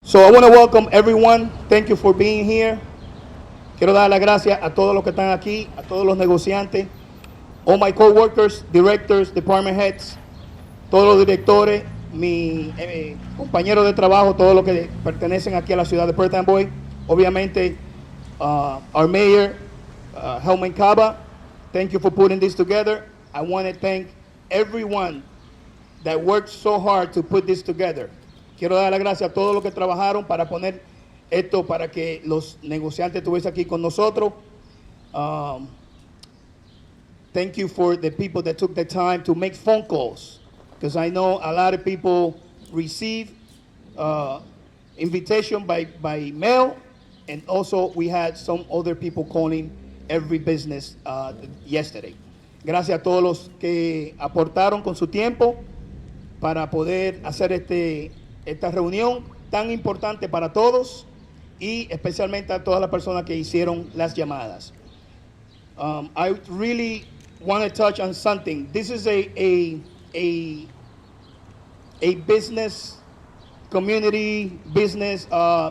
So I want to welcome everyone. Thank you for being here. Quiero dar las gracias a todos los que están aquí, a todos los negociantes, all my coworkers, directors, department heads, todos los directores, mi compañeros de trabajo, todos los que pertenecen aquí a la ciudad de Perth Amboy. Obviamente, our mayor, Helman Caba, thank you for putting this together. I want to thank everyone that worked so hard to put this together. Quiero dar las gracias a todos los que trabajaron para poner esto, para que los negociantes estuviesen aquí con nosotros. Thank you for the people that took the time to make phone calls, because I know a lot of people receive invitation by mail, and also we had some other people calling every business yesterday. Gracias a todos los que aportaron con su tiempo para poder hacer esta reunión tan importante para todos, y especialmente a todas las personas que hicieron las llamadas. I really want to touch on something. This is a business, community business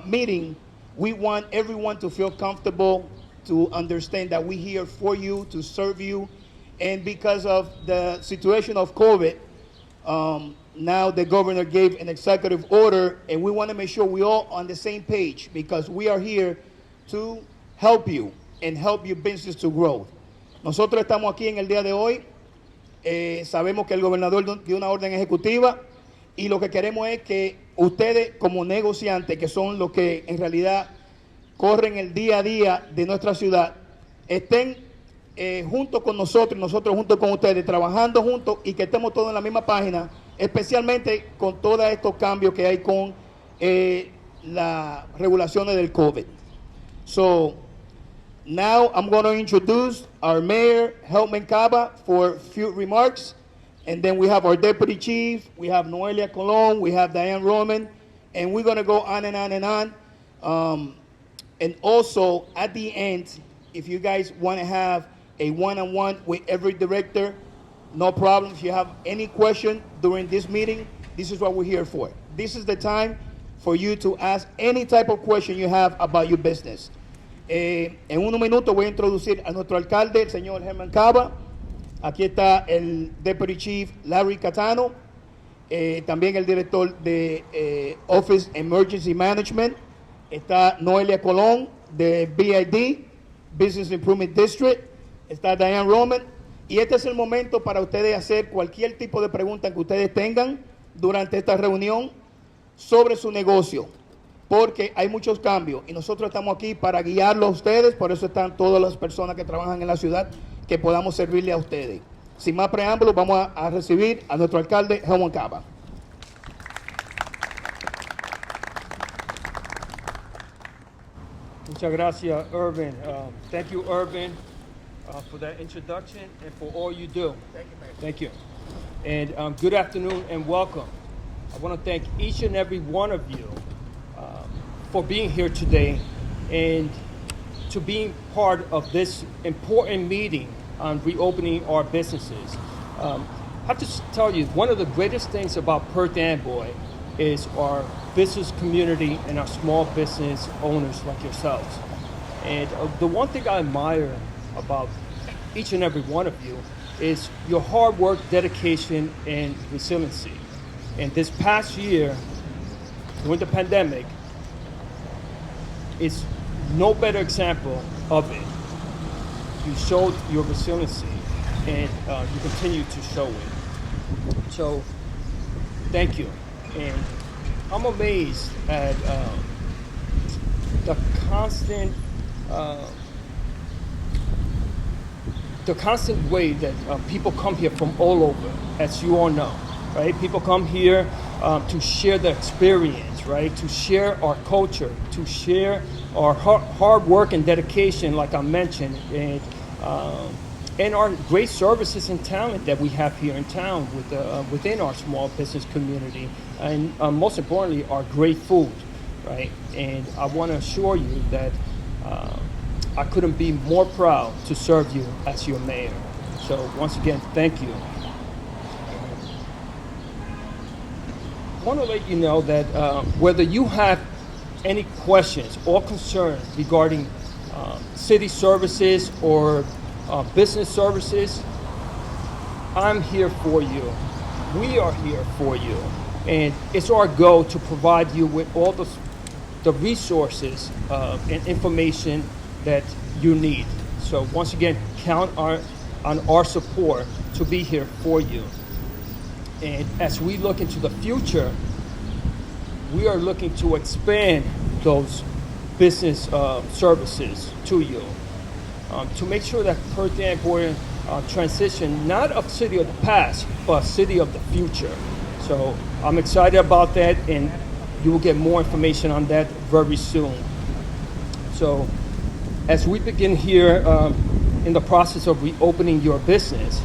meeting. We want everyone to feel comfortable, to understand that we're here for you, to serve you. And because of the situation of COVID, now the governor gave an executive order, and we want to make sure we're all on the same page, because we are here to help you and help your business to grow. Nosotros estamos aquí en el día de hoy. Sabemos que el gobernador dio una orden ejecutiva, y lo que queremos es que ustedes, como negociantes, que son los que en realidad corren el día a día de nuestra ciudad, estén junto con nosotros y nosotros junto con ustedes, trabajando juntos, y que estemos todos en la misma página, especialmente con todos estos cambios que hay con las regulaciones del COVID. So now I'm going to introduce our mayor, Helman Caba, for a few remarks, and then we have our deputy chief, we have Noelia Colon, we have Diane Roman, and we're going to go on and on and on. And also at the end, if you guys want to have a one-on-one with every director, no problem. If you have any question during this meeting, this is what we're here for. This is the time for you to ask any type of question you have about your business. En unos minutos voy a introducir a nuestro alcalde, el señor Helman Caba. Aquí está el Deputy Chief Larry Catano, también el director de Office Emergency Management. Está Noelia Colón de BID, Business Improvement District. Está Diane Roman. Y este es el momento para ustedes hacer cualquier tipo de pregunta que ustedes tengan durante esta reunión sobre su negocio, porque hay muchos cambios y nosotros estamos aquí para guiarlos a ustedes. Por eso están todas las personas que trabajan en la ciudad, que podamos servirle a ustedes. Sin más preámbulos, vamos a recibir a nuestro alcalde, Helman Caba. Muchas gracias, Irvin. Thank you, Irvin, for that introduction and for all you do. Thank you, Mayor. Thank you. And good afternoon and welcome. I want to thank each and every one of you for being here today and to being part of this important meeting on reopening our businesses. I have to tell you, one of the greatest things about Perth Amboy is our business community and our small business owners like yourselves. And the one thing I admire about each and every one of you is your hard work, dedication, and resiliency. And this past year, during the pandemic, is no better example of it. You showed your resiliency, and you continue to show it. So, thank you. And I'm amazed at the constant way that people come here from all over, as you all know, right? People come here to share their experience, right? To share our culture, to share our hard work and dedication, like I mentioned, and our great services and talent that we have here in town within our small business community, and most importantly, our great food, right? And I want to assure you that I couldn't be more proud to serve you as your mayor. So once again, thank you. I want to let you know that whether you have any questions or concerns regarding city services or business services, I'm here for you. We are here for you. And it's our goal to provide you with all the resources and information that you need. So once again, count on our support to be here for you. And as we look into the future, we are looking to expand those business services to you to make sure that Perth Amboy transition not a city of the past, but a city of the future. So I'm excited about that, and you will get more information on that very soon. So as we begin here in the process of reopening your business,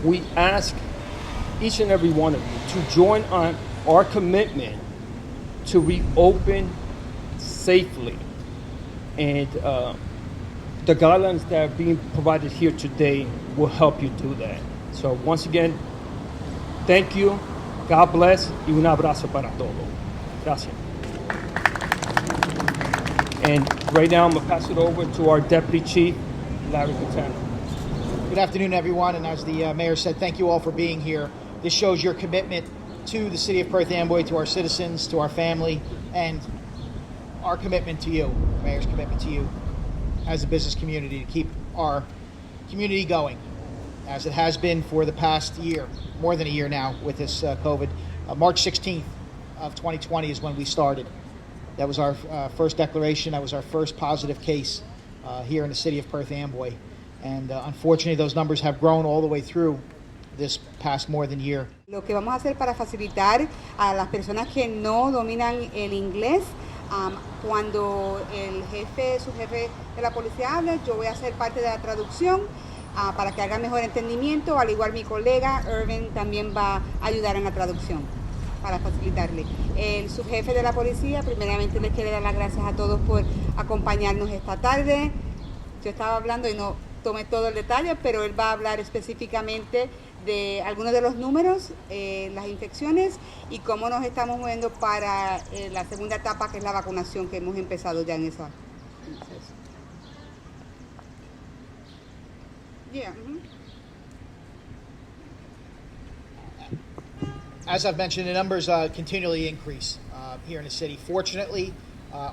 we ask each and every one of you to join on our commitment to reopen safely. And the guidelines that are being provided here today will help you do that. So once again, thank you, God bless, y un abrazo para todos. Gracias. And right now I'm going to pass it over to our Deputy Chief, Larry Catano. Good afternoon, everyone, and as the Mayor said, thank you all for being here. This shows your commitment to the City of Perth Amboy, to our citizens, to our family, and our commitment to you, Mayor's commitment to you as a business community to keep our community going, as it has been for the past year, more than a year now with this COVID. March 16th of 2020 is when we started. That was our first declaration. That was our first positive case here in the City of Perth Amboy. And unfortunately, those numbers have grown all the way through this past more than year. Lo que vamos a hacer para facilitar a las personas que no dominan el inglés, cuando el subjefe de la policía hable, yo voy a ser parte de la traducción para que haga mejor entendimiento. Al igual mi colega Irvin también va a ayudar en la traducción para facilitarle. El subjefe de la policía, primeramente les quiere dar las gracias a todos por acompañarnos esta tarde. Yo estaba hablando y no tomé todo el detalle, pero él va a hablar específicamente de algunos de los números, las infecciones y cómo nos estamos moviendo para la segunda etapa, que es la vacunación, que hemos empezado ya en esa. Yeah. As I've mentioned, the numbers continually increase here in the city. Fortunately,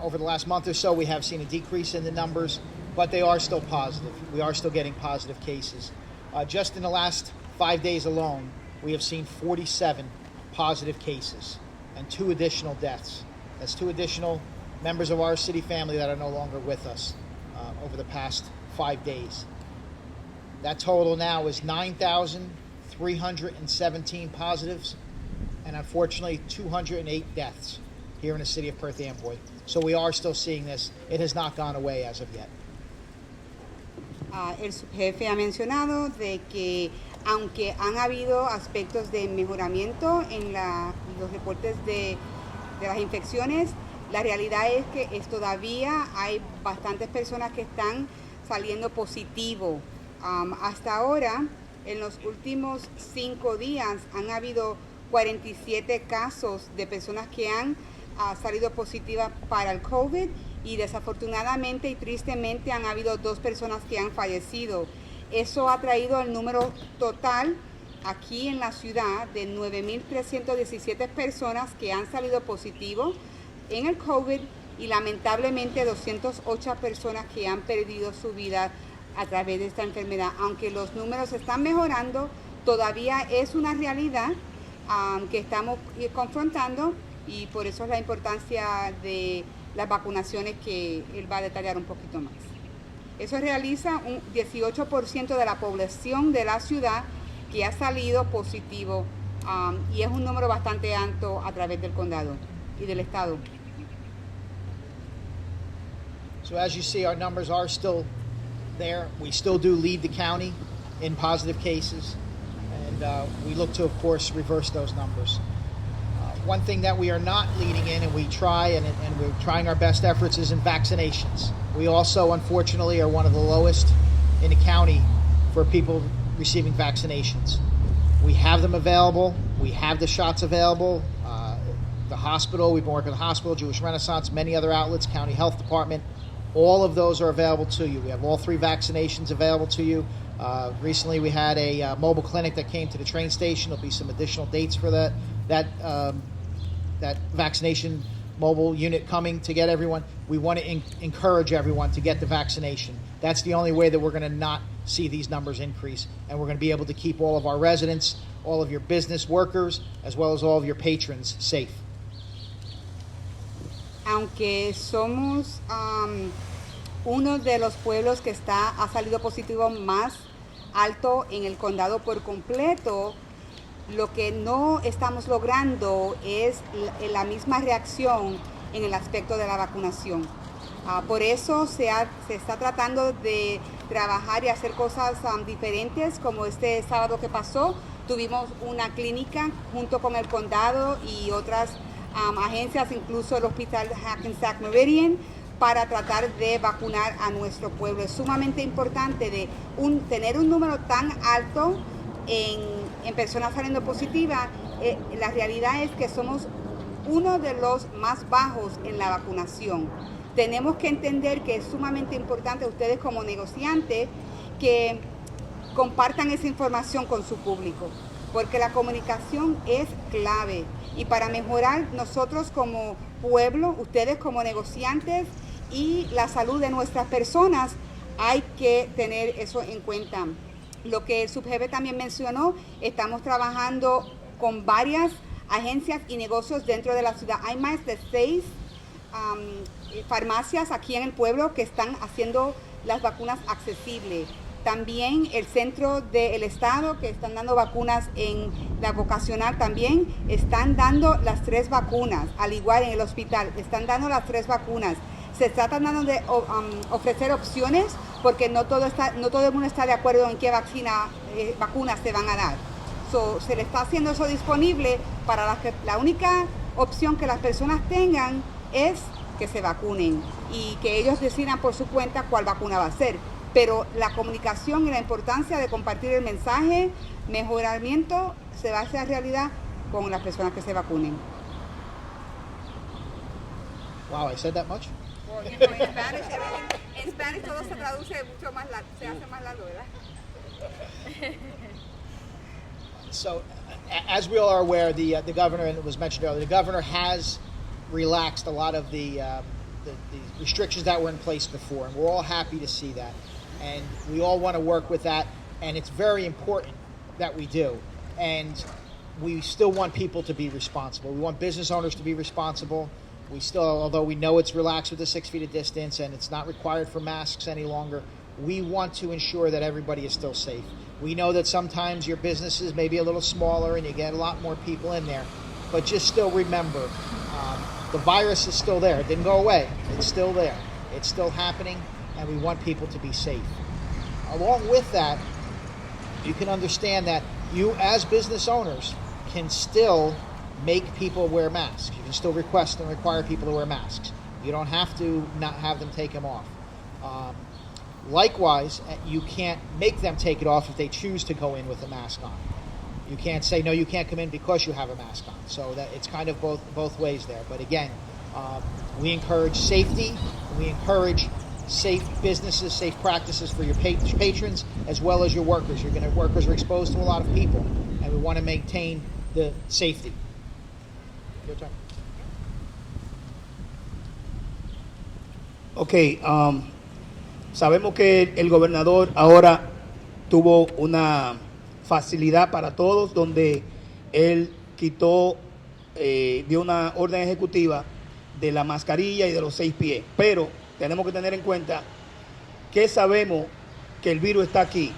over the last month or so, we have seen a decrease in the numbers, but they are still positive. We are still getting positive cases. Just in the last 5 days alone, we have seen 47 positive cases and 2 additional deaths. That's 2 additional members of our city family that are no longer with us over the past 5 days. That total now is 9,317 positives and unfortunately 208 deaths here in the City of Perth Amboy. So we are still seeing this. It has not gone away as of yet. El subjefe ha mencionado de que aunque han habido aspectos de mejoramiento en los reportes de las infecciones, la realidad es que todavía hay bastantes personas que están saliendo positivo. Hasta ahora, en los últimos 5 días, han habido 47 casos de personas que han salido positivas para el COVID y desafortunadamente y tristemente han habido 2 personas que han fallecido. Eso ha traído el número total aquí en la ciudad de 9,317 personas que han salido positivo en el COVID y lamentablemente 208 personas que han perdido su vida a través de esta enfermedad. Aunque los números están mejorando, todavía es una realidad que estamos confrontando y por eso es la importancia de las vacunaciones que él va a detallar un poquito más. Eso realiza un 18% de la población de la ciudad que ha salido positivo y es un número bastante alto a través del condado y del estado. So as you see, our numbers are still there. We still do lead the county in positive cases, and we look to, of course, reverse those numbers. One thing that we are not leading in, and we try, and we're trying our best efforts, is in vaccinations. We also, unfortunately, are one of the lowest in the county for people receiving vaccinations. We have them available. We have the shots available. the hospital. We've been working with the hospital, Jewish Renaissance, many other outlets, county health department. All of those are available to you. We have all 3 vaccinations available to you. Recently, we had a mobile clinic that came to the train station. There'll be some additional dates for that vaccination mobile unit coming to get everyone. We want to encourage everyone to get the vaccination. That's the only way that we're going to not see these numbers increase, and we're going to be able to keep all of our residents, all of your business workers, as well as all of your patrons safe. Aunque somos uno de los pueblos que ha salido positivo más alto en el condado por completo, lo que no estamos logrando es la misma reacción en el aspecto de la vacunación. Por eso se está tratando de trabajar y hacer cosas diferentes, como este sábado que pasó. Tuvimos una clínica junto con el condado y otras agencias, incluso el Hospital Hackensack Meridian, para tratar de vacunar a nuestro pueblo. Es sumamente importante tener un número tan alto en personas saliendo positivas. La realidad es que somos uno de los más bajos en la vacunación. Tenemos que entender que es sumamente importante ustedes como negociantes que compartan esa información con su público, porque la comunicación es clave. Y para mejorar nosotros como pueblo, ustedes como negociantes y la salud de nuestras personas, hay que tener eso en cuenta. Lo que el subjefe también mencionó, estamos trabajando con varias agencias y negocios dentro de la ciudad. Hay más de 6 farmacias aquí en el pueblo que están haciendo las vacunas accesibles. También el centro del estado, que están dando vacunas en la vocacional, también están dando las 3 vacunas, al igual en el hospital, están dando las 3 vacunas. Se está tratando de ofrecer opciones, porque no todo el mundo está de acuerdo en qué vacunas se van a dar. Se le está haciendo eso disponible para la única opción que las personas tengan es que se vacunen y que ellos decidan por su cuenta cuál vacuna va a ser. Pero la comunicación y la importancia de compartir el mensaje, mejoramiento, se va a hacer realidad con las personas que se vacunen. Wow, I said that much? Well, en Spanish todo se traduce mucho más largo, se hace más largo, ¿verdad? So, as we all are aware, the governor, and it was mentioned earlier, the governor has relaxed a lot of the restrictions that were in place before, and we're all happy to see that. And we all want to work with that, and it's very important that we do. And we still want people to be responsible. We want business owners to be responsible. We still, although we know it's relaxed with the 6 feet of distance and it's not required for masks any longer, we want to ensure that everybody is still safe. We know that sometimes your businesses may be a little smaller and you get a lot more people in there, but just still remember, the virus is still there. It didn't go away. It's still there. It's still happening, and we want people to be safe. Along with that, you can understand that you, as business owners, can still make people wear masks. You can still request and require people to wear masks. You don't have to not have them take them off. Likewise, you can't make them take it off if they choose to go in with a mask on. You can't say, no, you can't come in because you have a mask on. So that it's kind of both ways there. But again, we encourage safety. We encourage safe businesses, safe practices for your patrons as well as your workers. Workers are exposed to a lot of people, and we want to maintain the safety. Your turn. Ok, sabemos que el gobernador ahora tuvo una facilidad para todos, donde él dio una orden ejecutiva de la mascarilla y de los 6 pies. Pero tenemos que tener en cuenta que sabemos que el virus está aquí.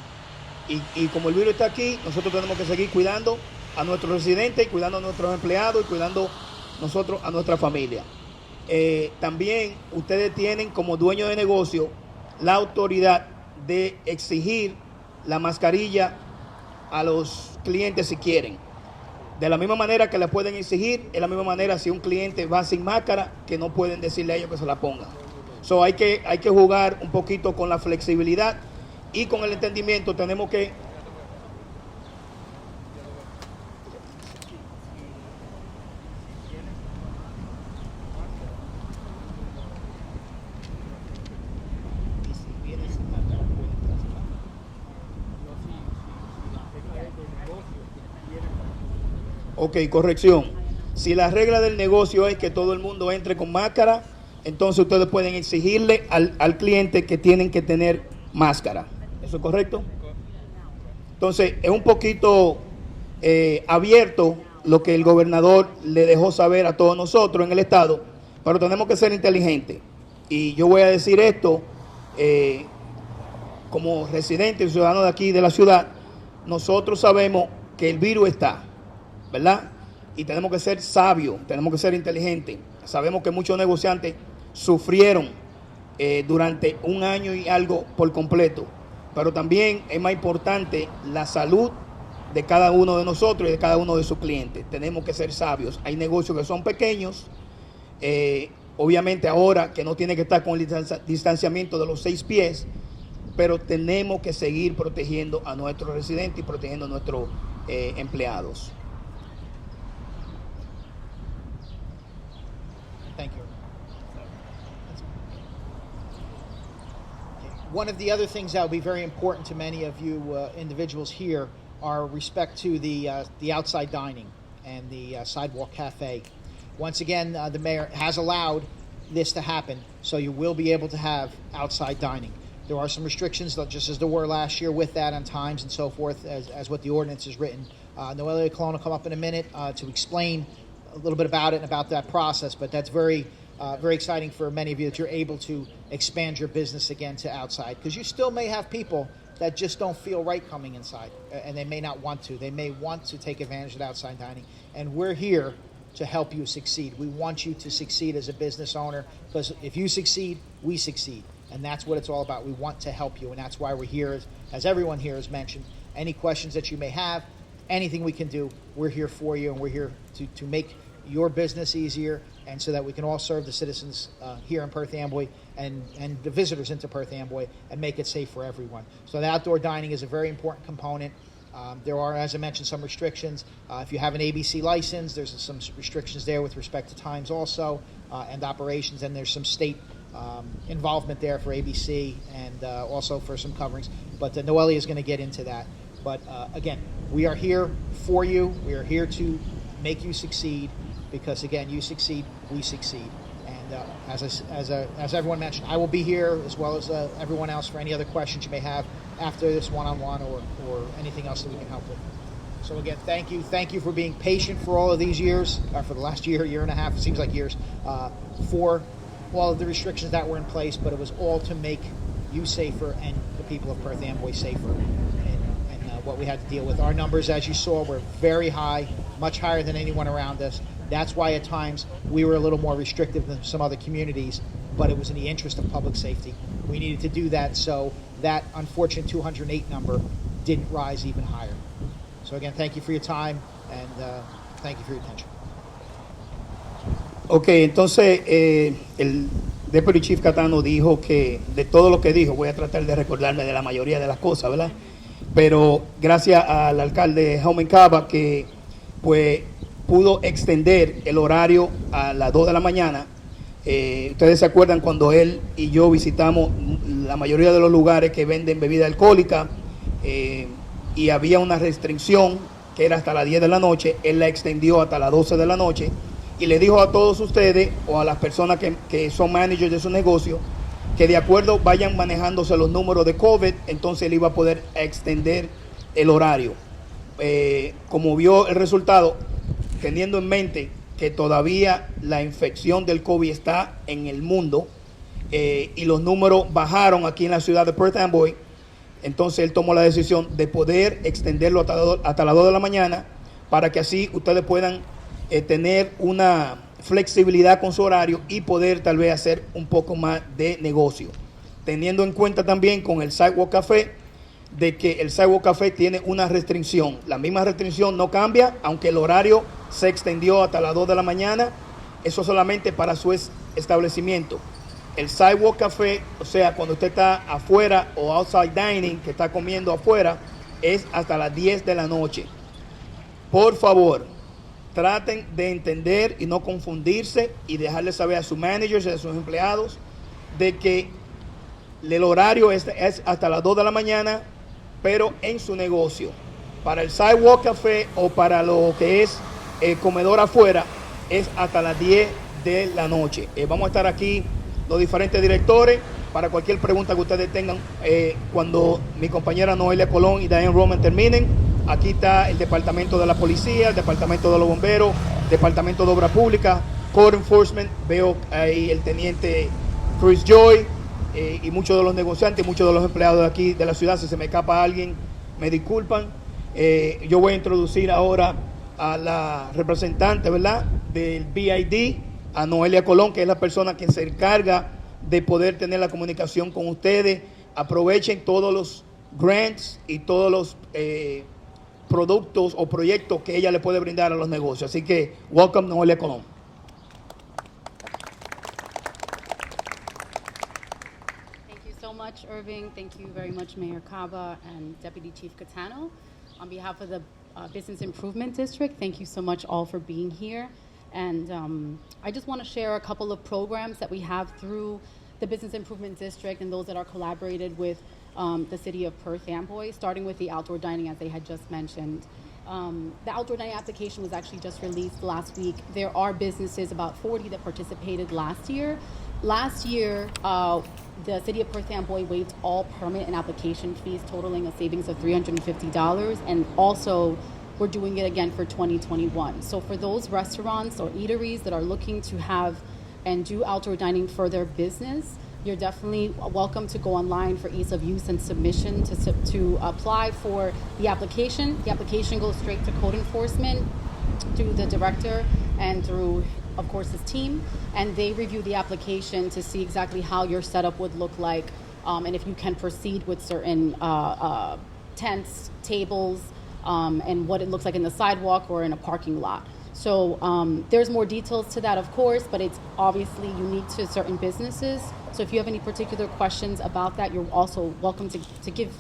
Y como el virus está aquí, nosotros tenemos que seguir cuidando a nuestros residentes, cuidando a nuestros empleados y cuidando nosotros a nuestra familia. También ustedes tienen como dueños de negocio la autoridad de exigir la mascarilla a los clientes si quieren. De la misma manera que la pueden exigir, de la misma manera si un cliente va sin máscara, que no pueden decirle a ellos que se la pongan. So hay que jugar un poquito con la flexibilidad y con el entendimiento. Tenemos que Ok, corrección. Si la regla del negocio es que todo el mundo entre con máscara, entonces ustedes pueden exigirle al cliente que tienen que tener máscara. ¿Eso es correcto? Entonces, es un poquito abierto lo que el gobernador le dejó saber a todos nosotros en el estado, pero tenemos que ser inteligentes. Y yo voy a decir esto como residente y ciudadano de aquí de la ciudad. Nosotros sabemos que el virus está, ¿verdad? Y tenemos que ser sabios, tenemos que ser inteligentes. Sabemos que muchos negociantes sufrieron durante un año y algo por completo, pero también es más importante la salud de cada uno de nosotros y de cada uno de sus clientes. Tenemos que ser sabios. Hay negocios que son pequeños, obviamente ahora que no tiene que estar con el distanciamiento de los 6 pies, pero tenemos que seguir protegiendo a nuestros residentes y protegiendo a nuestros empleados. Thank you. One of the other things that will be very important to many of you individuals here are respect to the outside dining and the Sidewalk Cafe. Once again, the mayor has allowed this to happen, so you will be able to have outside dining. There are some restrictions, just as there were last year with that on times and so forth, as what the ordinance is written. Noelia Colon will come up in a minute to explain a little bit about it and about that process, but that's very exciting for many of you that you're able to expand your business again to outside, because you still may have people that just don't feel right coming inside, and they may not want to. They may want to take advantage of outside dining, and we're here to help you succeed. We want you to succeed as a business owner, because if you succeed, we succeed, and that's what it's all about. We want to help you, and that's why we're here, as everyone here has mentioned. Any questions that you may have, anything we can do, we're here for you, and we're here to make your business easier, and so that we can all serve the citizens here in Perth Amboy and the visitors into Perth Amboy and make it safe for everyone. So the outdoor dining is a very important component. There are, as I mentioned, some restrictions. If you have an ABC license, there's some restrictions there with respect to times also and operations, and there's some state involvement there for ABC and also for some coverings. But Noelia is going to get into that. But again, we are here for you. We are here to make you succeed, because again, you succeed, we succeed. And as everyone mentioned, I will be here as well as everyone else for any other questions you may have after this one-on-one or anything else that we can help with. So again, thank you for being patient for all of these years, for the last year and a half, it seems like years, for all of the restrictions that were in place, but it was all to make you safer and the people of Perth Amboy safer. And what we had to deal with. Our numbers, as you saw, were very high, much higher than anyone around us. That's why at times we were a little more restrictive than some other communities, but it was in the interest of public safety. We needed to do that so that unfortunate 208 number didn't rise even higher. So again, thank you for your time, and thank you for your attention. Ok, entonces el Deputy Chief Catano dijo que de todo lo que dijo, voy a tratar de recordarme de la mayoría de las cosas, ¿verdad? Pero gracias al alcalde Jaume Cava, que pues pudo extender el horario a las 2 de la mañana. Ustedes se acuerdan cuando él y yo visitamos la mayoría de los lugares que venden bebida alcohólica y había una restricción que era hasta las 10 de la noche. Él la extendió hasta las 12 de la noche y le dijo a todos ustedes o a las personas que son managers de su negocio que de acuerdo vayan manejándose los números de COVID, entonces él iba a poder extender el horario. Como vio el resultado, teniendo en mente que todavía la infección del COVID está en el mundo y los números bajaron aquí en la ciudad de Perth Amboy, entonces él tomó la decisión de poder extenderlo hasta las 2 de la mañana para que así ustedes puedan tener una flexibilidad con su horario y poder tal vez hacer un poco más de negocio. Teniendo en cuenta también con el Sidewalk Café, de que el Sidewalk Café tiene una restricción. La misma restricción no cambia, aunque el horario se extendió hasta las 2 de la mañana. Eso solamente para su establecimiento. El Sidewalk Café, o sea, cuando usted está afuera o outside dining, que está comiendo afuera, es hasta las 10 de la noche. Por favor, traten de entender y no confundirse y dejarle saber a sus managers y a sus empleados de que el horario es hasta las 2 de la mañana, pero en su negocio. Para el Sidewalk Café o para lo que es comedor afuera es hasta las 10 de la noche. Vamos a estar aquí los diferentes directores para cualquier pregunta que ustedes tengan cuando mi compañera Noelia Colón y Diane Roman terminen. Aquí está el departamento de la policía, el departamento de los bomberos, departamento de obra pública, Code Enforcement. Veo ahí el teniente Chris Joy y muchos de los negociantes, muchos de los empleados de aquí de la ciudad. Si se me escapa alguien, me disculpan. Yo voy a introducir ahora a la representante, ¿verdad?, del BID, a Noelia Colón, que es la persona que se encarga de poder tener la comunicación con ustedes. Aprovechen todos los grants y todos los productos o proyectos que ella le puede brindar a los negocios. Así que, welcome, Noelia Colón. Thank you so much, Irving. Thank you very much, Mayor Cava and Deputy Chief Catano. On behalf of the Business Improvement District, thank you so much all for being here. And I just want to share a couple of programs that we have through the Business Improvement District and those that are collaborated with the city of Perth Amboy, starting with the outdoor dining, as they had just mentioned. The outdoor dining application was actually just released last week. There are businesses, about 40, that participated last year. Last year, the city of Perth Amboy waived all permit and application fees, totaling a savings of $350, and also we're doing it again for 2021. So for those restaurants or eateries that are looking to have and do outdoor dining for their business, you're definitely welcome to go online for ease of use and submission to apply for the application. The application goes straight to code enforcement through the director and through, of course, his team, and they review the application to see exactly how your setup would look like, and if you can proceed with certain tents, tables, and what it looks like in the sidewalk or in a parking lot. So there's more details to that, of course, but it's obviously unique to certain businesses. So if you have any particular questions about that, you're also welcome to give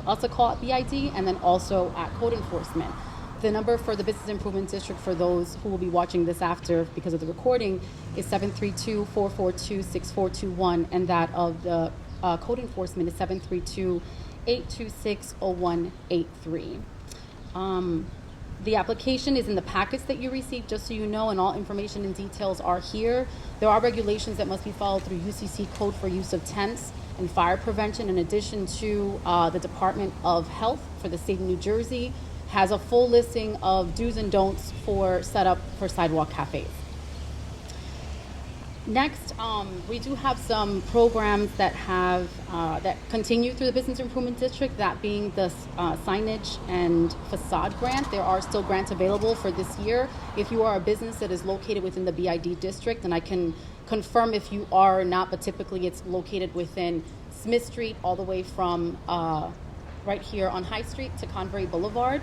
us a call at BID and then also at Code Enforcement. The number for the Business Improvement District, for those who will be watching this after because of the recording, is 732-442-6421, and that of the Code Enforcement is 732-826-0183. The application is in the packets that you received, just so you know, and all information and details are here. There are regulations that must be followed through UCC code for use of tents and fire prevention, in addition to the Department of Health for the state of New Jersey has a full listing of do's and don'ts for setup for sidewalk cafes. Next, we do have some programs that have that continue through the Business Improvement District, that being the Signage and Facade grant. There are still grants available for this year. If you are a business that is located within the BID district, and I can confirm if you are or not, but typically it's located within Smith Street all the way from right here on High Street to Convery Boulevard.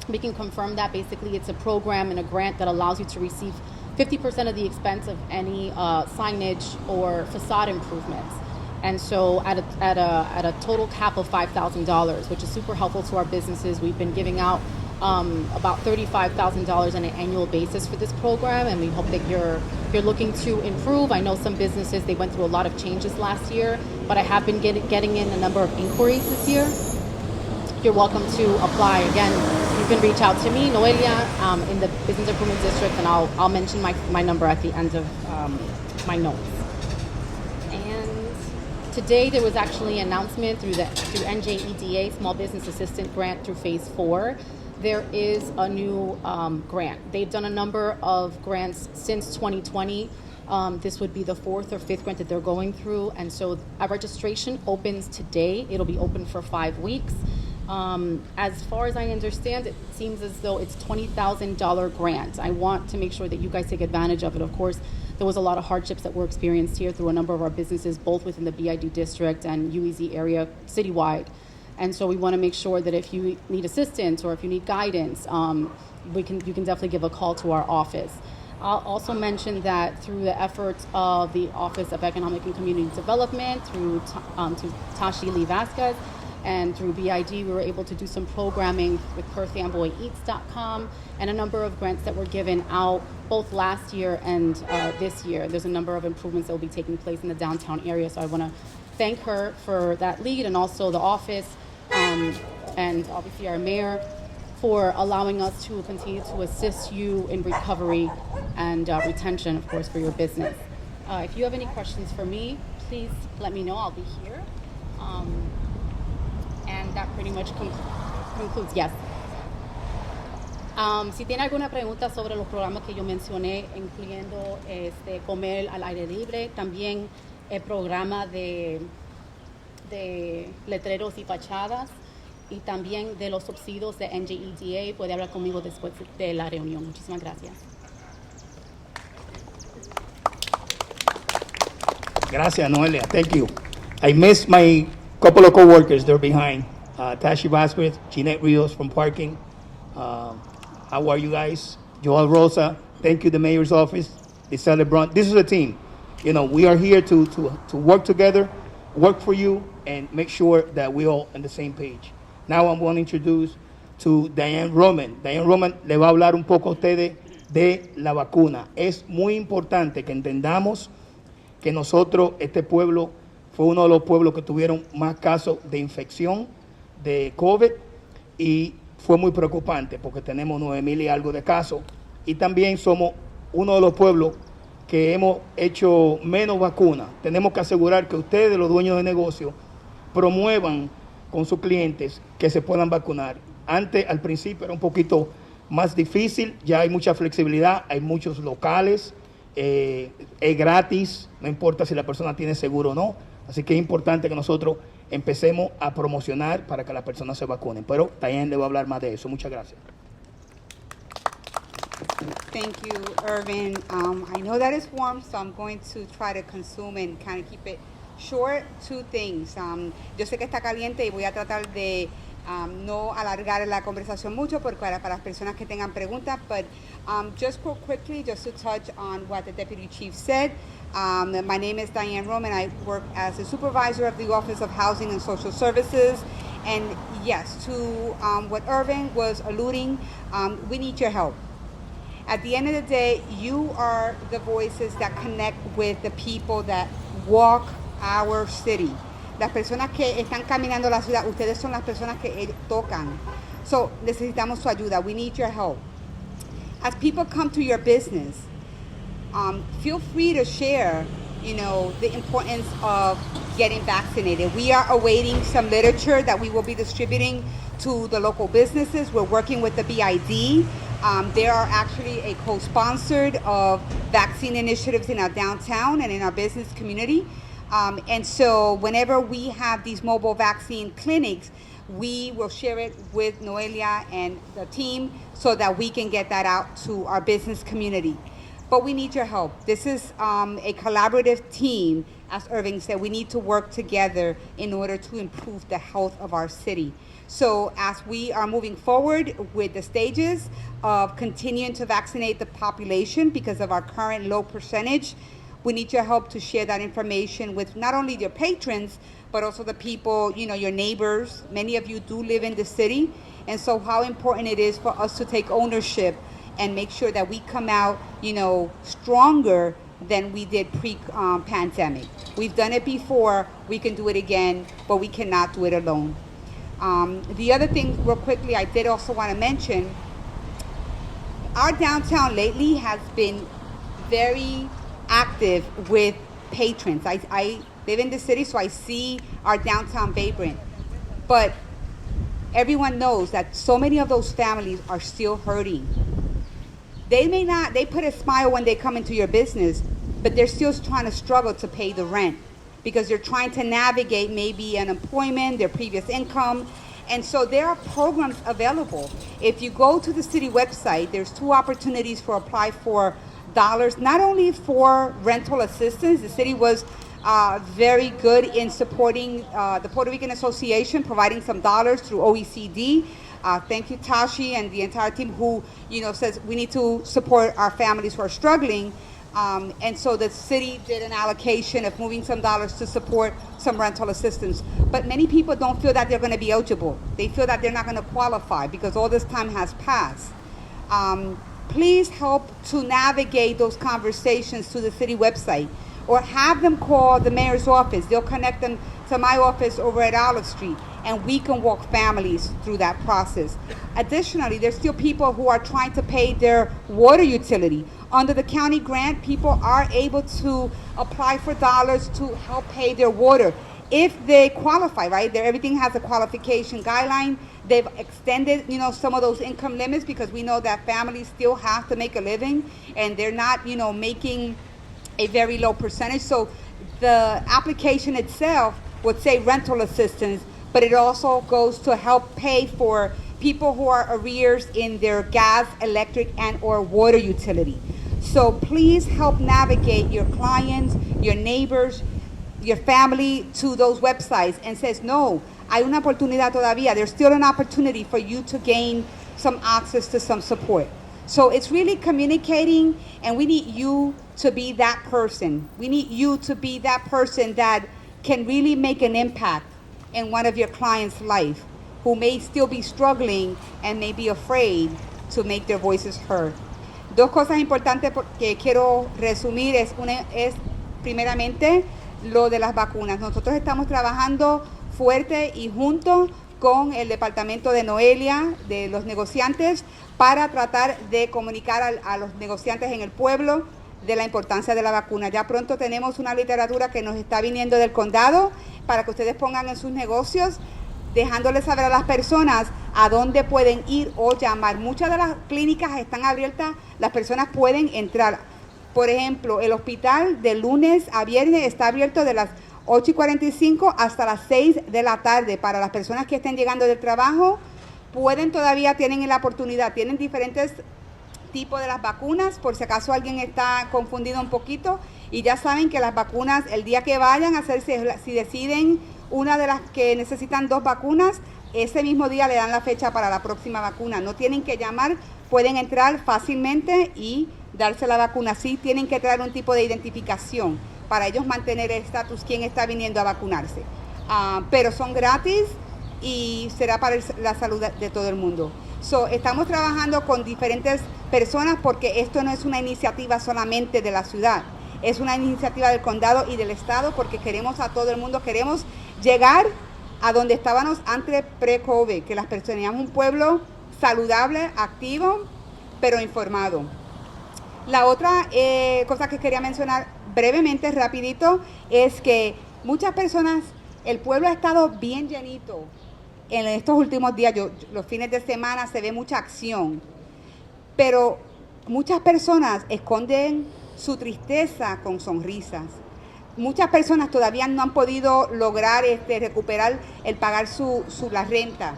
We can confirm that. Basically, it's a program and a grant that allows you to receive 50% of the expense of any signage or facade improvements. And so at a total cap of $5,000, which is super helpful to our businesses. We've been giving out about $35,000 on an annual basis for this program, and we hope that you're looking to improve. I know some businesses, they went through a lot of changes last year, but I have been getting in a number of inquiries this year. You're welcome to apply. Again, you can reach out to me, Noelia, in the Business Improvement District, and I'll mention my number at the end of my notes. And today there was actually an announcement through NJEDA, Small Business Assistant Grant through Phase 4. There is a new grant. They've done a number of grants since 2020. This would be the 4th or 5th grant that they're going through, and so our registration opens today. It'll be open for 5 weeks. As far as I understand, it seems as though it's $20,000 grant. I want to make sure that you guys take advantage of it. Of course, there was a lot of hardships that were experienced here through a number of our businesses, both within the BID district and UEZ area citywide. And so we want to make sure that if you need assistance or if you need guidance, you can definitely give a call to our office. I'll also mention that through the efforts of the Office of Economic and Community Development, through to Tashi Lee Vasquez, and through BID, we were able to do some programming with PerthAmboyEats.com and a number of grants that were given out both last year and this year. There's a number of improvements that will be taking place in the downtown area, so I want to thank her for that lead, and also the office and obviously our mayor for allowing us to continue to assist you in recovery and retention, of course, for your business. If you have any questions for me, please let me know. I'll be here. And that pretty much concludes. Yes. Si tiene alguna pregunta sobre los programas que yo mencioné, incluyendo comer al aire libre, también el programa de letreros y fachadas, y también de los subsidios de NJEDA, puede hablar conmigo después de la reunión. Muchísimas gracias. Gracias, Noelia. Thank you. I miss my couple of co-workers. They're behind. Tashi Vasquez, Jeanette Rios from parking. How are you guys? Joel Rosa. Thank you, the mayor's office. Lisa LeBron. This is a team. You know, we are here to work together, work for you, and make sure that we're all on the same page. Now I'm going to introduce to Diane Roman. Diane Roman le va a hablar un poco a ustedes de la vacuna. Es muy importante que entendamos que nosotros, este pueblo, fue uno de los pueblos que tuvieron más casos de infección de COVID, y fue muy preocupante porque tenemos 9,000 y algo de casos, y también somos uno de los pueblos que hemos hecho menos vacunas. Tenemos que asegurar que ustedes, los dueños de negocio, promuevan con sus clientes que se puedan vacunar. Antes, al principio, era un poquito más difícil. Ya hay mucha flexibilidad, hay muchos locales, es gratis, no importa si la persona tiene seguro o no. Así que es importante que nosotros empecemos a promocionar para que las personas se vacunen. Pero también le voy a hablar más de eso. Muchas gracias. Thank you, Irvin. I know that it's warm, so I'm going to try to consume and kind of keep it short. Two things. Yo sé que está caliente y voy a tratar de no alargar la conversación mucho para las personas que tengan preguntas, but just real quickly, just to touch on what the Deputy Chief said. My name is Diane Roman. I work as a supervisor of the Office of Housing and Social Services. And yes, to what Irvin was alluding, we need your help. At the end of the day, you are the voices that connect with the people that walk our city. Las personas que están caminando la ciudad, ustedes son las personas que tocan. So, necesitamos su ayuda. We need your help. As people come to your business, feel free to share, the importance of getting vaccinated. We are awaiting some literature that we will be distributing to the local businesses. We're working with the BID. They are actually a co-sponsored of vaccine initiatives in our downtown and in our business community. And so whenever we have these mobile vaccine clinics, we will share it with Noelia and the team so that we can get that out to our business community. But we need your help. This is a collaborative team. As Irving said, we need to work together in order to improve the health of our city. So as we are moving forward with the stages of continuing to vaccinate the population because of our current low percentage, we need your help to share that information with not only your patrons, but also the people, your neighbors. Many of you do live in the city. And so how important it is for us to take ownership and make sure that we come out, stronger than we did pre-pandemic. We've done it before, we can do it again, but we cannot do it alone. The other thing, real quickly, I did also want to mention, our downtown lately has been very active with patrons. I live in the city, so I see our downtown vibrant. But everyone knows that so many of those families are still hurting. They put a smile when they come into your business, but they're still trying to struggle to pay the rent because they're trying to navigate maybe unemployment, their previous income. And so there are programs available. If you go to the city website, there's 2 opportunities for apply for dollars, not only for rental assistance. The city was very good in supporting the Puerto Rican Association, providing some dollars through OECD. Thank you, Tashi, and the entire team who, says we need to support our families who are struggling. And so the city did an allocation of moving some dollars to support some rental assistance. But many people don't feel that they're going to be eligible. They feel that they're not going to qualify because all this time has passed. Please help to navigate those conversations to the city website or have them call the mayor's office. They'll connect them to my office over at Olive Street. and we can walk families through that process. Additionally, there's still people who are trying to pay their water utility. Under the county grant, people are able to apply for dollars to help pay their water if they qualify, right? Everything has a qualification guideline. They've extended, some of those income limits because we know that families still have to make a living and they're not, making a very low percentage. So the application itself would say rental assistance, but it also goes to help pay for people who are arrears in their gas, electric, and or water utility. So please help navigate your clients, your neighbors, your family to those websites and says, no, hay una oportunidad todavía. There's still an opportunity for you to gain some access to some support. So it's really communicating, and we need you to be that person. We need you to be that person that can really make an impact in one of your clients' life who may still be struggling and may be afraid to make their voices heard. Dos cosas importantes que quiero resumir es primeramente lo de las vacunas. Nosotros estamos trabajando fuerte y juntos con el departamento de Noelia, de los negociantes, para tratar de comunicar a los negociantes en el pueblo de la importancia de la vacuna. Ya pronto tenemos una literatura que nos está viniendo del condado para que ustedes pongan en sus negocios, dejándoles saber a las personas a dónde pueden ir o llamar. Muchas de las clínicas están abiertas, las personas pueden entrar. Por ejemplo, el hospital de lunes a viernes está abierto de las 8:45 hasta las 6 de la tarde. Para las personas que estén llegando del trabajo, tienen la oportunidad, tienen diferentes tipos de las vacunas, por si acaso alguien está confundido un poquito, y ya saben que las vacunas, el día que vayan a hacerse, si deciden una de las que necesitan 2 vacunas, ese mismo día le dan la fecha para la próxima vacuna. No tienen que llamar, pueden entrar fácilmente y darse la vacuna. Sí tienen que traer un tipo de identificación para ellos mantener el estatus, quién está viniendo a vacunarse. Pero son gratis y será para la salud de todo el mundo. Estamos trabajando con diferentes personas porque esto no es una iniciativa solamente de la ciudad, es una iniciativa del condado y del estado, porque queremos a todo el mundo, queremos llegar a donde estábamos antes pre-COVID, que las personas teníamos un pueblo saludable, activo, pero informado. La otra cosa que quería mencionar brevemente, rapidito, es que muchas personas, el pueblo ha estado bien llenito en estos últimos días. Los fines de semana se ve mucha acción, pero muchas personas esconden su tristeza con sonrisas. Muchas personas todavía no han podido lograr recuperar el pagar la renta,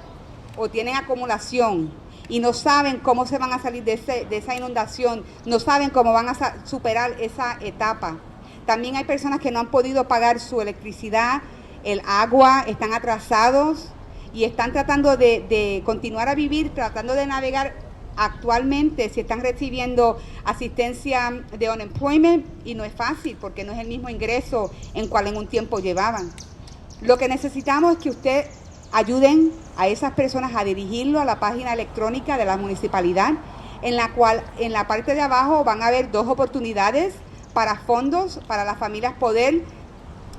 o tienen acumulación y no saben cómo se van a salir de esa inundación, no saben cómo van a superar esa etapa. También hay personas que no han podido pagar su electricidad, el agua, están atrasados y están tratando de continuar a vivir, tratando de navegar actualmente, si están recibiendo asistencia de unemployment, y no es fácil porque no es el mismo ingreso en cual en un tiempo llevaban. Lo que necesitamos es que usted ayuden a esas personas a dirigirlo a la página electrónica de la municipalidad, en la cual en la parte de abajo van a haber 2 oportunidades para fondos, para las familias poder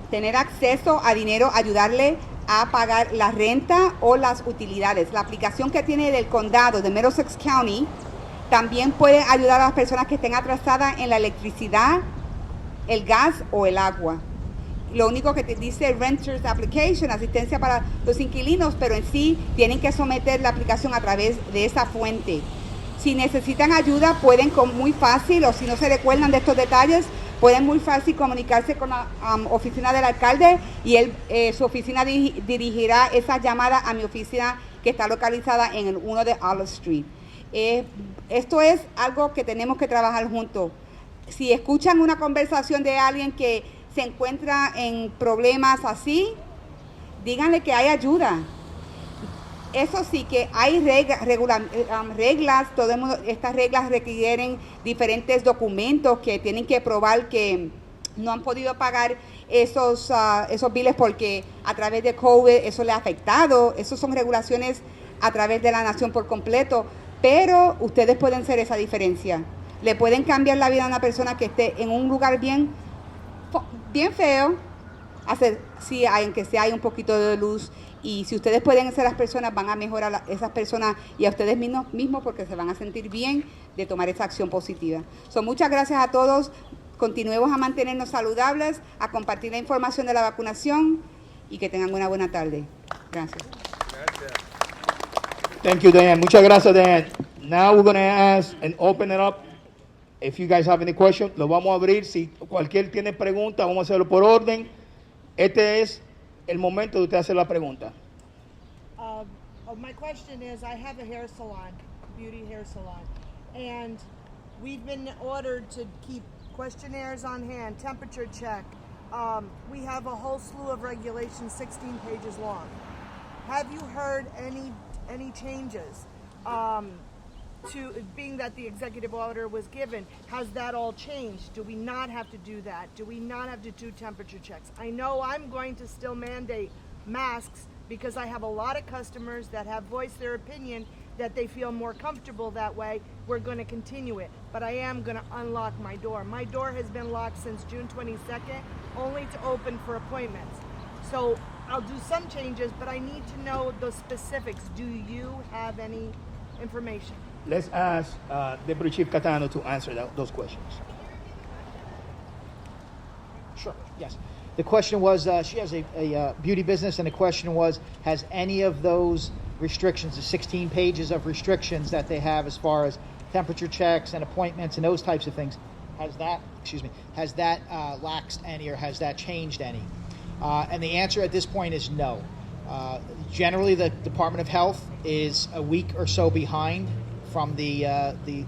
tener acceso a dinero, ayudarle a pagar la renta o las utilidades. La aplicación que tiene del condado de Middlesex County también puede ayudar a las personas que estén atrasadas en la electricidad, el gas o el agua. Lo único que te dice Renters Application, asistencia para los inquilinos, pero en sí tienen que someter la aplicación a través de esa fuente. Si necesitan ayuda, pueden muy fácil, o si no se recuerdan de estos detalles, pueden muy fácil comunicarse con la oficina del alcalde, y su oficina dirigirá esa llamada a mi oficina, que está localizada en el 1 de Olive Street. Esto es algo que tenemos que trabajar juntos. Si escuchan una conversación de alguien que se encuentra en problemas así, díganle que hay ayuda. Eso sí, que hay reglas, todo el mundo, estas reglas requieren diferentes documentos que tienen que probar que no han podido pagar esos biles porque a través de COVID eso le ha afectado. Esas son regulaciones a través de la nación por completo, pero ustedes pueden ser esa diferencia. Le pueden cambiar la vida a una persona que esté en un lugar bien feo, aunque sea hay un poquito de luz, Y si ustedes pueden ser las personas, van a mejorar a esas personas y a ustedes mismos porque se van a sentir bien de tomar esa acción positiva. Muchas gracias a todos. Continuemos a mantenernos saludables, a compartir la información de la vacunación y que tengan una buena tarde. Gracias. Thank you, Dan. Muchas gracias, Dan. Now we're going to ask and open it up. If you guys have any questions, lo vamos a abrir. Si cualquier tiene pregunta, vamos a hacerlo por orden. Este es el momento de usted hacer la pregunta. My question is, I have a hair salon, beauty hair salon, and we've been ordered to keep questionnaires on hand, temperature check. We have a whole slew of regulations, 16 pages long. Have you heard any changes to being that the executive order was given? Has that all changed? Do we not have to do that? Do we not have to do temperature checks? I know I'm going to still mandate masks because I have a lot of customers that have voiced their opinion that they feel more comfortable that way. We're going to continue it, but I am going to unlock my door. My door has been locked since June 22nd, only to open for appointments. So I'll do some changes, but I need to know the specifics. Do you have any information? Let's ask Deputy Chief Catano to answer those questions. Sure, yes. The question was, she has a beauty business, and the question was, has any of those restrictions, the 16 pages of restrictions that they have as far as temperature checks and appointments and those types of things, has that laxed any or has that changed any? And the answer at this point is no. Generally, the Department of Health is a week or so behind from the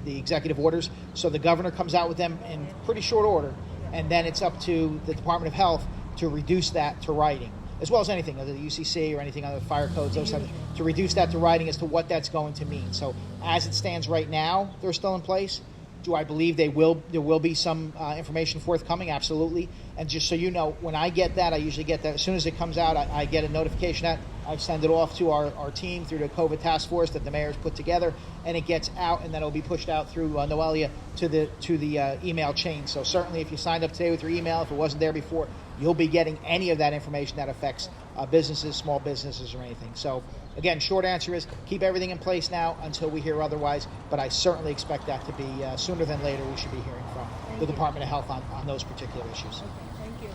executive orders, so the governor comes out with them in pretty short order, and then it's up to the Department of Health to reduce that to writing, as well as anything, whether the UCC or anything other fire codes, those types, to reduce that to writing as to what that's going to mean. So as it stands right now, they're still in place. Do I believe there will be some information forthcoming? Absolutely. And just so you know, when I get that, I usually get that as soon as it comes out. I get a notification that I send it off to our team through the COVID task force that the mayor's put together, and it gets out, and then it'll be pushed out through Noelia to the email chain. So certainly, if you signed up today with your email, if it wasn't there before, you'll be getting any of that information that affects businesses, small businesses, or anything. So again, short answer is keep everything in place now until we hear otherwise, but I certainly expect that to be sooner than later. We should be hearing from the Department of Health on those particular issues. Thank you.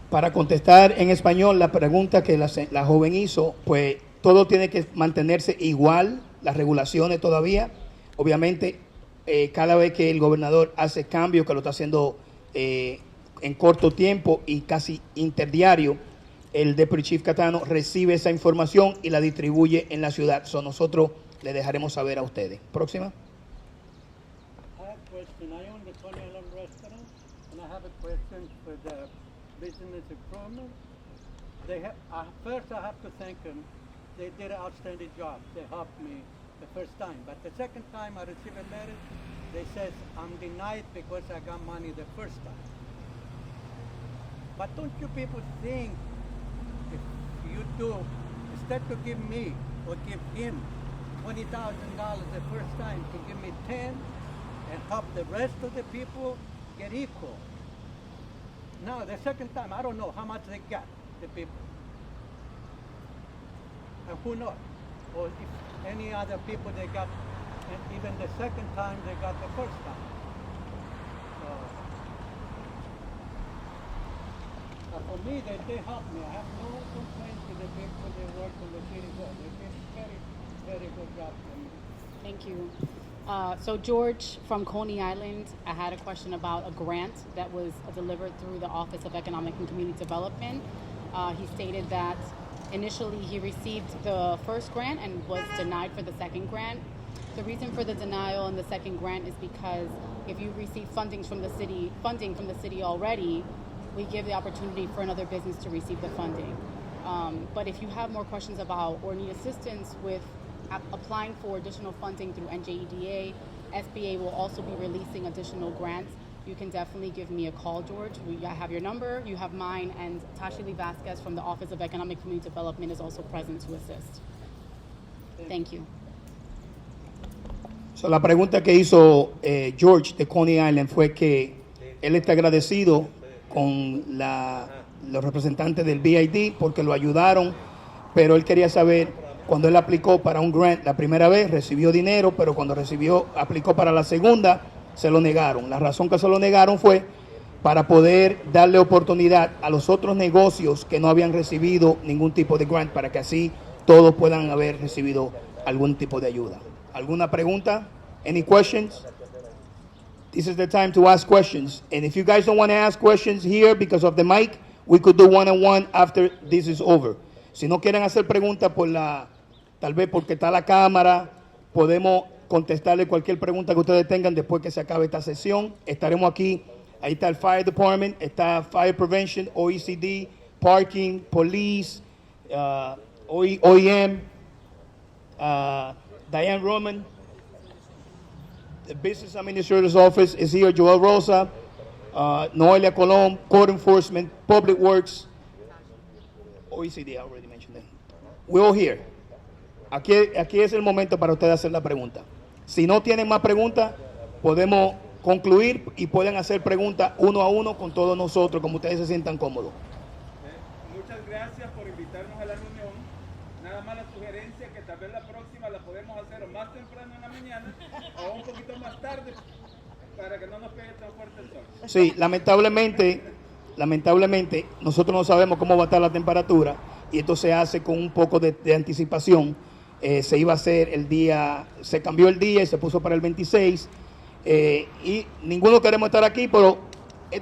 Para contestar en español la pregunta que la joven hizo, pues todo tiene que mantenerse igual, las regulaciones todavía. Obviamente, cada vez que el gobernador hace cambios, que lo está haciendo en corto tiempo y casi interdiario, el Deputy Chief Catano recibe esa información y la distribuye en la ciudad. Nosotros le dejaremos saber a ustedes. Próxima. I have a question. I own the Tony Allen restaurant, and I have a question for the business improvement. First, I have to thank them. They did an outstanding job. They helped me the first time, but the second time I received a letter. They says I'm denied because I got money the first time. But don't you people think if you do, instead to give me or give him $20,000 the first time, to give me 10 and help the rest of the people get equal? Now the second time, I don't know how much they got, the people. And who knows? Or if any other people they got, and even the second time they got the first time. For me, they helped me. I have no complaints to the people that work in the city hall. They did a very, very good job for me. Thank you. So George from Coney Island, I had a question about a grant that was delivered through the Office of Economic and Community Development. He stated that initially he received the first grant and was denied for the second grant. The reason for the denial in the second grant is because if you receive funding from the city already, we give the opportunity for another business to receive the funding. But if you have more questions about or need assistance with applying for additional funding through NJEDA, SBA will also be releasing additional grants. You can definitely give me a call, George. I have your number, you have mine, and Tashi Lee Vasquez from the Office of Economic and Community Development is also present to assist. Thank you. So, la pregunta que hizo George de Coney Island fue que él está agradecido con los representantes del BID porque lo ayudaron, pero él quería saber, cuando él aplicó para un grant la primera vez, recibió dinero, pero cuando aplicó para la segunda, se lo negaron. La razón que se lo negaron fue para poder darle oportunidad a los otros negocios que no habían recibido ningún tipo de grant, para que así todos puedan haber recibido algún tipo de ayuda. ¿Alguna pregunta? Any questions? This is the time to ask questions. And if you guys don't want to ask questions here because of the mic, we could do one-on-one after this is over. Si no quieren hacer preguntas tal vez porque está la cámara, podemos contestarle cualquier pregunta que ustedes tengan después que se acabe esta sesión. Estaremos aquí. Ahí está el Fire Department, está Fire Prevention, OECD, Parking, Police, OEM, Diane Roman. The Business Administrator's Office is here, Joel Rosa, Noelia Colón, Code Enforcement, Public Works, OECD, I already mentioned that. We're all here. Aquí es el momento para ustedes hacer la pregunta. Si no tienen más preguntas, podemos concluir y pueden hacer preguntas uno a uno con todos nosotros, como ustedes se sientan cómodos. Muchas gracias por invitarnos a la reunión. Nada más la sugerencia que tal vez la próxima la podemos hacer o más temprano en la mañana o un poquito más tarde para que no nos pegue tan fuerte el sol. Sí, lamentablemente nosotros no sabemos cómo va a estar la temperatura y esto se hace con un poco de anticipación. Se iba a hacer se cambió el día y se puso para el 26 y ninguno queremos estar aquí, pero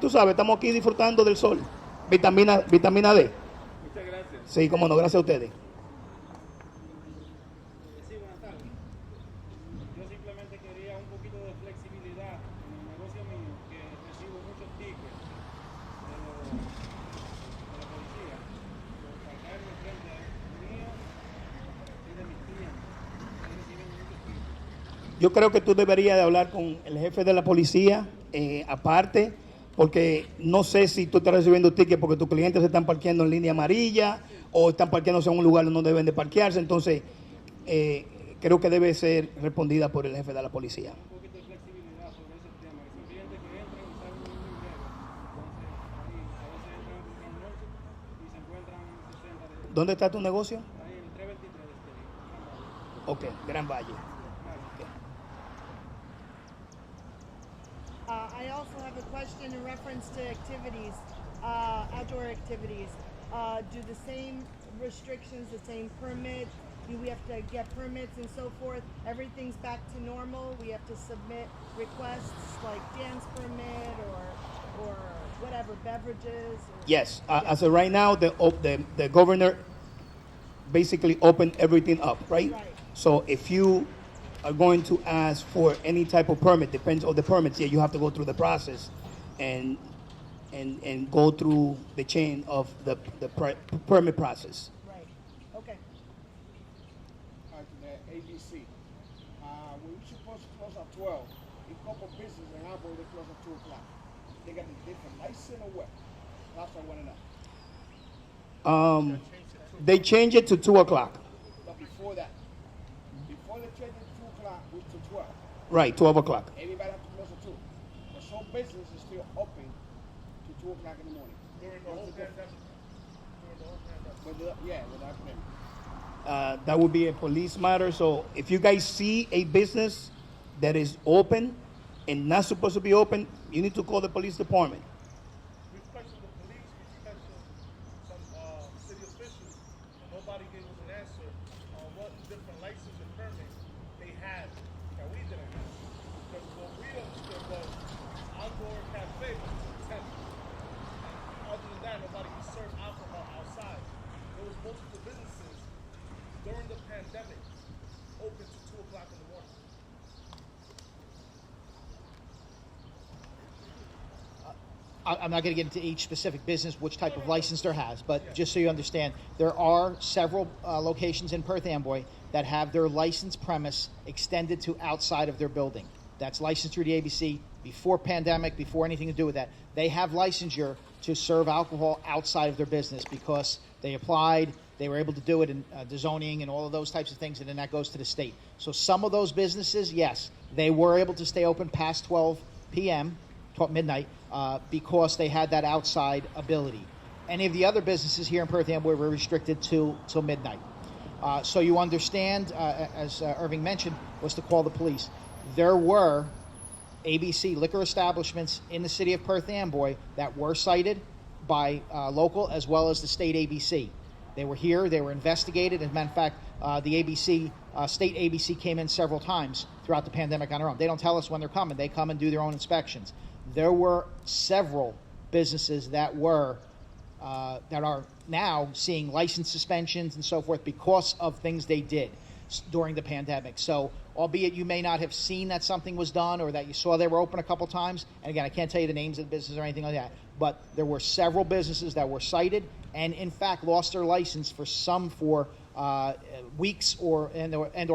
tú sabes, estamos aquí disfrutando del sol. Vitamina D. Muchas gracias. Sí, cómo no, gracias a ustedes. Sí, buenas tardes. Yo simplemente quería un poquito de flexibilidad en el negocio mío, que recibo muchos tickets de la policía por parcarme frente a mío y de mis clientes. Estoy recibiendo muchos tickets. Yo creo que tú deberías de hablar con el jefe de la policía aparte, porque no sé si tú estás recibiendo tickets porque tus clientes se están parqueando en línea amarilla o están parqueándose en un lugar donde no deben de parquearse. Entonces, creo que debe ser respondida por el jefe de la policía. Un poquito de flexibilidad sobre ese tema. Son clientes que entran y salen muy breve. Entonces, ahí a veces entran con almuerzo y se encuentran 60 de... ¿Dónde está tu negocio? Ahí en el 323 de este Ok, Gran Valle. I also have a question in reference to activities, outdoor activities. Do the same restrictions, the same permit? Do we have to get permits and so forth? Everything's back to normal. We have to submit requests like dance permit or whatever, beverages. Yes, as of right now, the governor basically opened everything up, right? Right. So if you are going to ask for any type of permit, depends on the permits, yeah, you have to go through the process and go through the chain of the permit process. Right. Okay. ABC. We were supposed to close at 12. A couple businesses in Amboy, they close at 2 o'clock. They got a different license or what? That's what I want to know. They changed it to 2 o'clock. But before that, before they changed it to 2 o'clock, it was to 12. Right, 12 o'clock. Everybody have to close at 2. But some businesses is still open to 2 o'clock in the morning. During the whole pandemic? Yeah, with that pandemic. That would be a police matter. So if you guys see a business that is open and not supposed to be open, you need to call the police department. We spoke to the police, we spoke to some city officials, and nobody gave us an answer on what different license and permits they had that we didn't have. Because what we understood was outdoor cafe was exempt. Other than that, nobody could serve alcohol outside. There was multiple businesses during the pandemic open to 2 o'clock in the morning. I'm not going to get into each specific business, which type of license there has, but just so you understand, there are several locations in Perth Amboy that have their license premise extended to outside of their building. That's licensed through the ABC before pandemic, before anything to do with that. They have licensure to serve alcohol outside of their business because they applied, they were able to do it in the zoning and all of those types of things, and then that goes to the state. So some of those businesses, yes, they were able to stay open past 12 p.m., called midnight, because they had that outside ability. Any of the other businesses here in Perth Amboy were restricted till midnight. So you understand, as Irving mentioned, was to call the police. There were ABC liquor establishments in the city of Perth Amboy that were cited by local as well as the state ABC. They were here, they were investigated. As a matter of fact, the ABC, state ABC came in several times throughout the pandemic on their own. They don't tell us when they're coming. They come and do their own inspections. There were several businesses that are now seeing license suspensions and so forth because of things they did during the pandemic. So, albeit you may not have seen that something was done or that you saw they were open a couple times, and again, I can't tell you the names of the businesses or anything like that, but there were several businesses that were cited and, in fact, lost their license for some for weeks or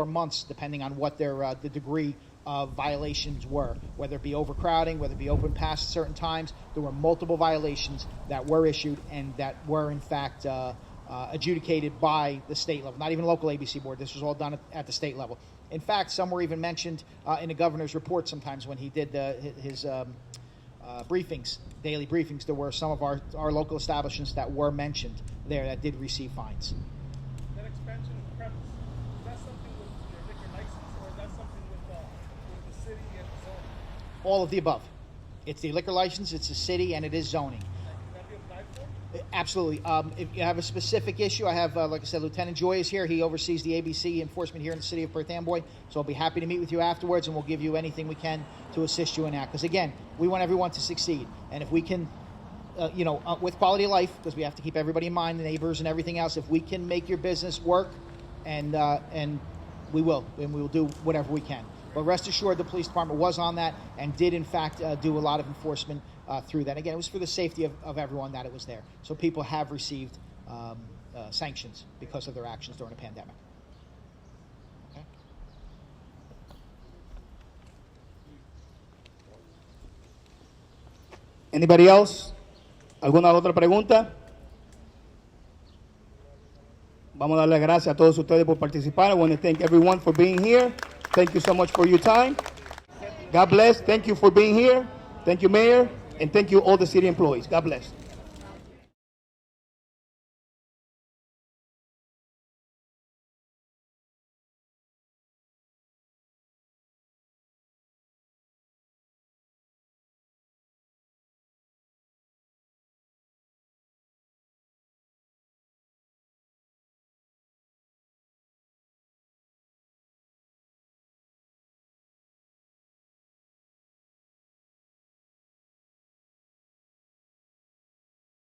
months, depending on what their the degree of violations were, whether it be overcrowding, whether it be open past certain times. There were multiple violations that were issued and that were, in fact, adjudicated by the state level, not even local ABC board. This was all done at the state level. In fact, some were even mentioned in the governor's report sometimes when he did his briefings, daily briefings. There were some of our local establishments that were mentioned there that did receive fines. That expansion of premise, is that something with your liquor license, or is that something with the city and the zoning? All of the above. It's the liquor license, it's the city, and it is zoning. Can that be applied for? Absolutely. If you have a specific issue, I have, like I said, Lieutenant Joy is here. He oversees the ABC enforcement here in the city of Perth Amboy. So I'll be happy to meet with you afterwards, and we'll give you anything we can to assist you in that. Because, again, we want everyone to succeed. And if we can, with quality of life, because we have to keep everybody in mind, the neighbors and everything else, if we can make your business work, and we will. And we will do whatever we can. But rest assured, the police department was on that and did, in fact, do a lot of enforcement through that. Again, it was for the safety of everyone that it was there. So people have received sanctions because of their actions during the pandemic. Okay? Anybody else? ¿Alguna otra pregunta? Vamos a darle gracias a todos ustedes por participar. I want to thank everyone for being here. Thank you so much for your time. God bless. Thank you for being here. Thank you, Mayor. And thank you all the city employees. God bless.